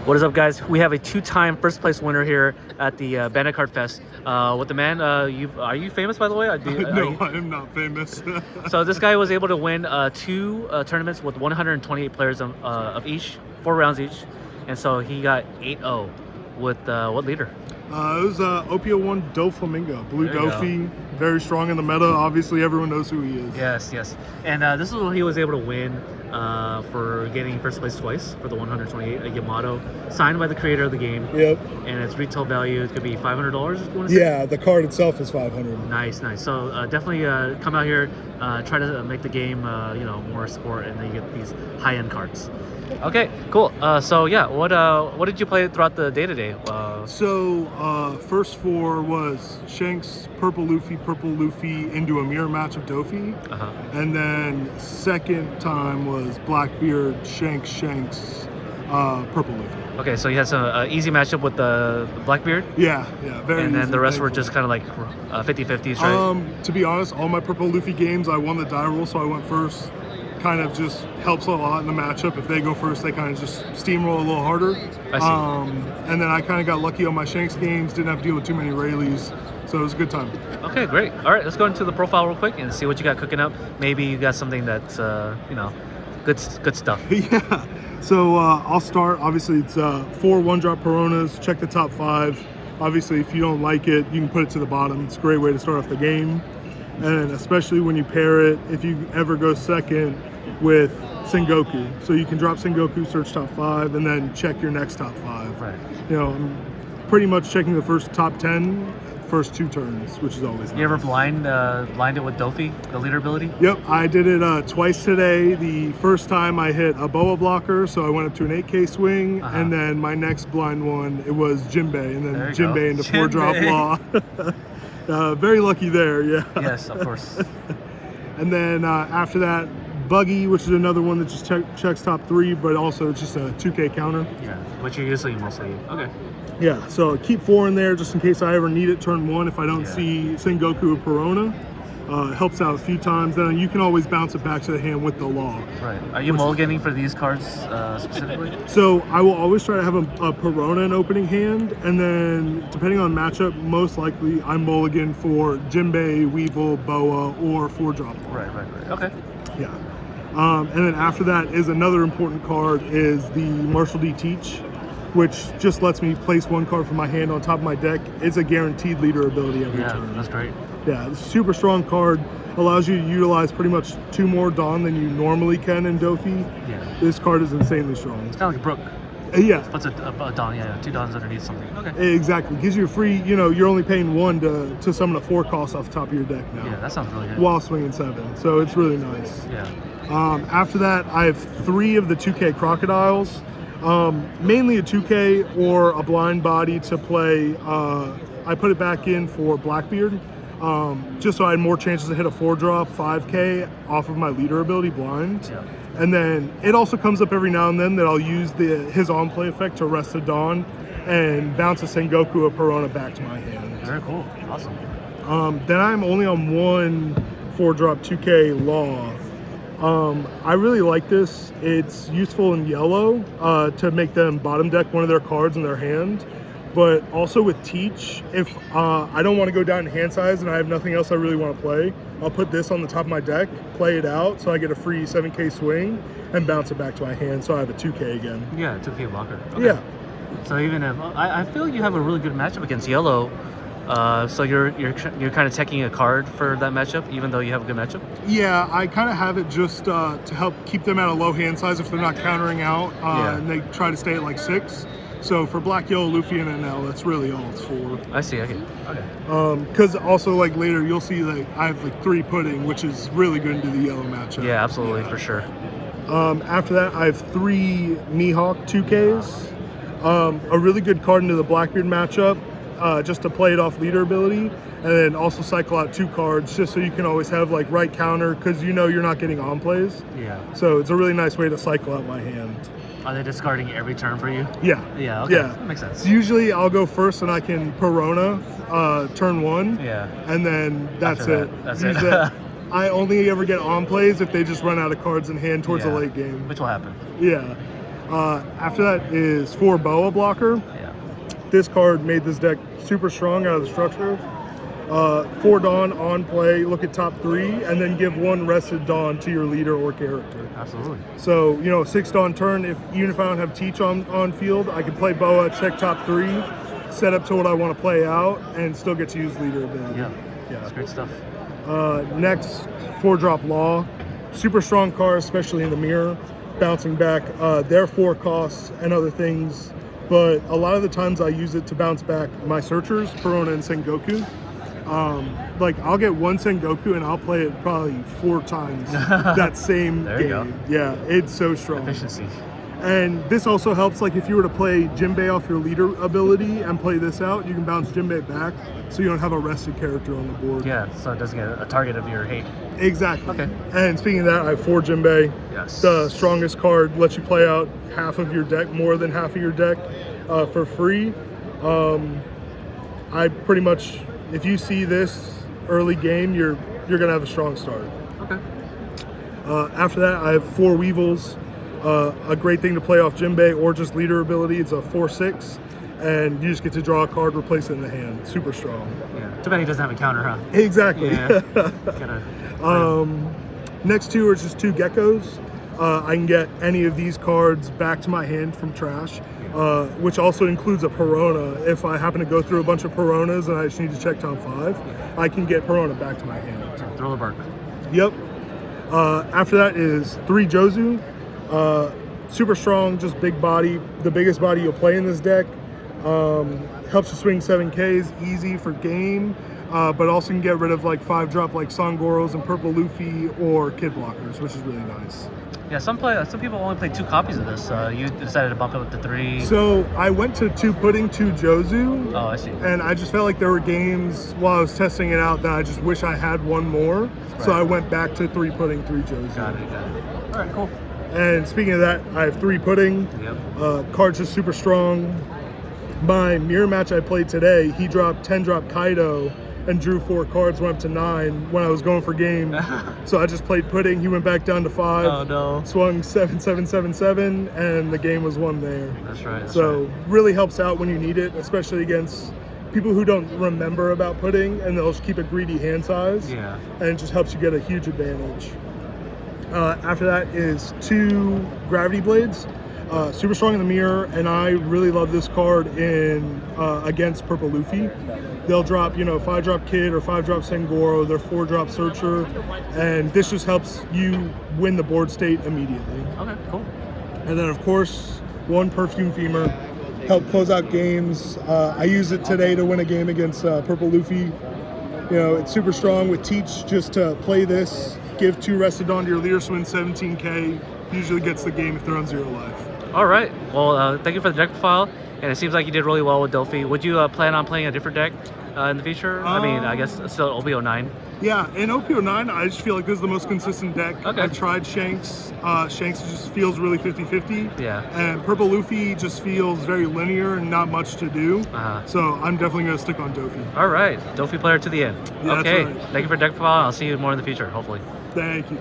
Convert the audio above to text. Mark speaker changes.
Speaker 1: What is up, guys? We have a two-time first-place winner here at the Bandai Card Fest. With the man, are you famous, by the way?
Speaker 2: No, I am not famous.
Speaker 1: So this guy was able to win two tournaments with 128 players of each, 4 rounds each, and so he got 8-0 with what leader?
Speaker 2: It was OP-09 Doflamingo, Blue
Speaker 1: There you
Speaker 2: Doffy, very strong in the meta. Obviously, everyone knows who he is.
Speaker 1: Yes. And this is what he was able to win for getting first place twice for the 128, a Yamato, signed by the creator of the game.
Speaker 2: Yep.
Speaker 1: And its retail value could be $500, you want to say?
Speaker 2: Yeah, the card itself is $500.
Speaker 1: Nice. So definitely come out here, try to make the game more sport, and then you get these high-end cards. Okay, cool. So yeah, what did you play throughout the day today?
Speaker 2: First 4 was Shanks, Purple Luffy into a mirror match of Doffy. And then second time was Blackbeard, Shanks, Purple Luffy.
Speaker 1: Okay, so you had some easy matchup with the Blackbeard?
Speaker 2: Yeah, very
Speaker 1: And then
Speaker 2: easy,
Speaker 1: the rest were
Speaker 2: thankfully.
Speaker 1: just kind of like 50-50s, right?
Speaker 2: To be honest, all my Purple Luffy games, I won the die roll, so I went first. Kind of just helps a lot in the matchup. If they go first, they kind of just steamroll a little harder.
Speaker 1: I see.
Speaker 2: And then I kind of got lucky on my Shanks games, didn't have to deal with too many Rayleighs, so it was a good time.
Speaker 1: Okay, great. All right, let's go into the profile real quick and see what you got cooking up. Maybe you got something that's, good stuff.
Speaker 2: Yeah. So I'll start. Obviously, it's 4 1-drop Peronas. Check the top 5. Obviously, if you don't like it, you can put it to the bottom. It's a great way to start off the game. And especially when you pair it, if you ever go second with Sengoku. So you can drop Sengoku, search top 5, and then check your next top 5.
Speaker 1: Right.
Speaker 2: I'm pretty much checking the first top 10, first 2 turns, which is always nice.
Speaker 1: You ever blind it with Doffy, the leader ability?
Speaker 2: Yep, I did it twice today. The first time I hit a boa blocker, so I went up to an 8K swing, and then my next blind one, it was Jinbei, and then Jinbei into 4-drop law. Very lucky there, yeah.
Speaker 1: Yes, of course.
Speaker 2: And then after that, Buggy, which is another one that just checks top 3, but also it's just a 2K counter.
Speaker 1: Yeah, which you usually mostly. Okay.
Speaker 2: Yeah, so keep 4 in there just in case I ever need it turn 1 if I don't see Sengoku or Perona. It helps out a few times. Then you can always bounce it back to the hand with the law.
Speaker 1: Right. Are you mulliganing for these cards specifically?
Speaker 2: So I will always try to have a Perona in opening hand, and then depending on matchup, most likely I'm mulligan for Jinbei, Weevil, Boa, or 4-drop.
Speaker 1: Right. Okay.
Speaker 2: Yeah. And then after that is another important card is the Marshall D Teach, which just lets me place 1 card from my hand on top of my deck. It's a guaranteed leader ability every turn.
Speaker 1: Yeah, that's great.
Speaker 2: Yeah, it's a super strong card. Allows you to utilize pretty much 2 more Dawn than you normally can in Doffy.
Speaker 1: Yeah.
Speaker 2: This card is insanely strong.
Speaker 1: It's kind of like a Brook.
Speaker 2: Yeah.
Speaker 1: Puts a Dawn, 2 Dawns underneath something. Okay.
Speaker 2: Exactly. Gives you a free, you're only paying 1 to summon a 4 cost off the top of your deck now.
Speaker 1: Yeah, that sounds really good.
Speaker 2: While swinging 7. So it's really nice.
Speaker 1: Yeah.
Speaker 2: After that, I have 3 of the 2K Crocodiles. Mainly a 2K or a blind body to play. I put it back in for Blackbeard, just so I had more chances to hit a 4-drop 5K off of my leader ability blind.
Speaker 1: Yeah.
Speaker 2: And then it also comes up every now and then that I'll use his on-play effect to rest a Dawn and bounce a Sengoku or Perona back to my hand.
Speaker 1: Very cool. Awesome.
Speaker 2: Then I'm only on 1 4-drop 2K Law. I really like this. It's useful in yellow to make them bottom deck one of their cards in their hand. But also with Teach, if I don't want to go down in hand size and I have nothing else I really want to play, I'll put this on the top of my deck, play it out, so I get a free 7K swing, and bounce it back to my hand, so I have a 2K again.
Speaker 1: Yeah, 2K blocker. Okay.
Speaker 2: Yeah.
Speaker 1: So even if I feel you have a really good matchup against yellow, so you're kind of taking a card for that matchup, even though you have a good matchup.
Speaker 2: Yeah, I kind of have it just to help keep them at a low hand size if they're not countering out, and they try to stay at like 6. So for Black, Yellow, Luffy, and NL, that's really all it's for.
Speaker 1: I see. Okay.
Speaker 2: Because also like later you'll see like I have like 3 pudding, which is really good into the yellow matchup.
Speaker 1: Yeah, absolutely, for sure.
Speaker 2: After that, I have 3 Mihawk 2Ks. A really good card into the Blackbeard matchup, just to play it off leader ability, and then also cycle out 2 cards just so you can always have like right counter because you're not getting on plays.
Speaker 1: Yeah.
Speaker 2: So it's a really nice way to cycle out my hand.
Speaker 1: Are they discarding every turn for you?
Speaker 2: Yeah.
Speaker 1: Yeah. Okay.
Speaker 2: Yeah.
Speaker 1: That makes sense.
Speaker 2: So usually I'll go first and I can Perona turn 1.
Speaker 1: Yeah.
Speaker 2: And then that's
Speaker 1: After
Speaker 2: it.
Speaker 1: That's
Speaker 2: Use
Speaker 1: it.
Speaker 2: I only ever get on plays if they just run out of cards in hand towards the late game.
Speaker 1: Which will happen.
Speaker 2: Yeah. After that is 4 Boa Blocker.
Speaker 1: Yeah.
Speaker 2: This card made this deck super strong out of the structure. 4 Dawn on play, look at top 3, and then give 1 rested Dawn to your leader or character.
Speaker 1: Absolutely.
Speaker 2: So, 6 Dawn turn, even if I don't have Teach on field, I can play Boa, check top 3, set up to what I want to play out, and still get to use leader ability.
Speaker 1: Yeah. That's great stuff.
Speaker 2: Next, 4-drop Law. Super strong card, especially in the mirror. Bouncing back their 4 costs and other things. But a lot of the times I use it to bounce back my searchers, Perona and Sengoku. I'll get 1 Sengoku and I'll play it probably 4 times that same
Speaker 1: There you
Speaker 2: game.
Speaker 1: go.
Speaker 2: Yeah, it's so strong.
Speaker 1: Efficiency.
Speaker 2: And this also helps, like if you were to play Jinbei off your leader ability and play this out, you can bounce Jinbei back so you don't have a rested character on the board.
Speaker 1: Yeah, so it doesn't get a target of your hate.
Speaker 2: Exactly.
Speaker 1: Okay.
Speaker 2: And speaking of that, I have 4 Jinbei.
Speaker 1: Yes.
Speaker 2: The strongest card lets you play out half of your deck, more than half of your deck for free. I pretty much, if you see this early game, you're gonna have a strong start.
Speaker 1: Okay.
Speaker 2: After that, I have 4 Weevils. A great thing to play off Jinbei or just leader ability. It's a 4/6, and you just get to draw a card, replace it in the hand. Super strong.
Speaker 1: Yeah. Too bad he doesn't have a counter, huh?
Speaker 2: Exactly.
Speaker 1: Yeah.
Speaker 2: Next 2 are just 2 Geckos. I can get any of these cards back to my hand from trash, which also includes a Perona. If I happen to go through a bunch of Peronas and I just need to check top 5, I can get Perona back to my hand.
Speaker 1: Throw the bark.
Speaker 2: Yep. After that is 3 Jozu. Super strong, just big body. The biggest body you'll play in this deck. Helps you swing 7Ks, easy for game, but also can get rid of like 5-drop like Sangoros and Purple Luffy or Kid Blockers, which is really nice.
Speaker 1: Yeah, some people only play 2 copies of this. You decided to bump it up to 3.
Speaker 2: So I went to 2 putting 2 Jozu.
Speaker 1: Oh, I see.
Speaker 2: And I just felt like there were games while I was testing it out that I just wish I had 1 more.
Speaker 1: Right.
Speaker 2: So I went back to 3 putting 3 Jozu.
Speaker 1: Got it. All right, cool.
Speaker 2: And speaking of that, I have 3 pudding.
Speaker 1: Yep.
Speaker 2: Cards just super strong. My mirror match I played today, he dropped 10-drop Kaido and drew 4 cards, went up to 9 when I was going for game. So I just played pudding. He went back down to 5.
Speaker 1: Oh no.
Speaker 2: Swung 7, 7, 7, 7, and the game was won there.
Speaker 1: That's right.
Speaker 2: So really helps out when you need it, especially against people who don't remember about pudding and they'll just keep a greedy hand size.
Speaker 1: Yeah.
Speaker 2: And it just helps you get a huge advantage. After that is 2 Gravity Blades. Super strong in the mirror, and I really love this card in against Purple Luffy. They'll drop, 5-drop Kid or 5-drop Sengoro, their 4-drop Searcher, and this just helps you win the board state immediately.
Speaker 1: Okay, cool.
Speaker 2: And then, of course, 1 Perfume Femur, help close out games. I used it today to win a game against Purple Luffy. It's super strong with Teach just to play this. Give 2 rested on to your leader, so win 17K. Usually gets the game if they're on 0 life.
Speaker 1: All right. Well, thank you for the deck profile. And it seems like you did really well with Doffy. Would you plan on playing a different deck in the future? I guess still OP-09.
Speaker 2: Yeah, in OP-09, I just feel like this is the most consistent deck.
Speaker 1: Okay.
Speaker 2: I've tried Shanks. Shanks just feels really 50-50.
Speaker 1: Yeah.
Speaker 2: And Purple Luffy just feels very linear and not much to do. So I'm definitely going to stick on Doffy.
Speaker 1: All right. Doffy player to the end.
Speaker 2: Yeah,
Speaker 1: okay.
Speaker 2: that's right.
Speaker 1: Thank you for the deck profile. I'll see you more in the future, hopefully.
Speaker 2: Thank you.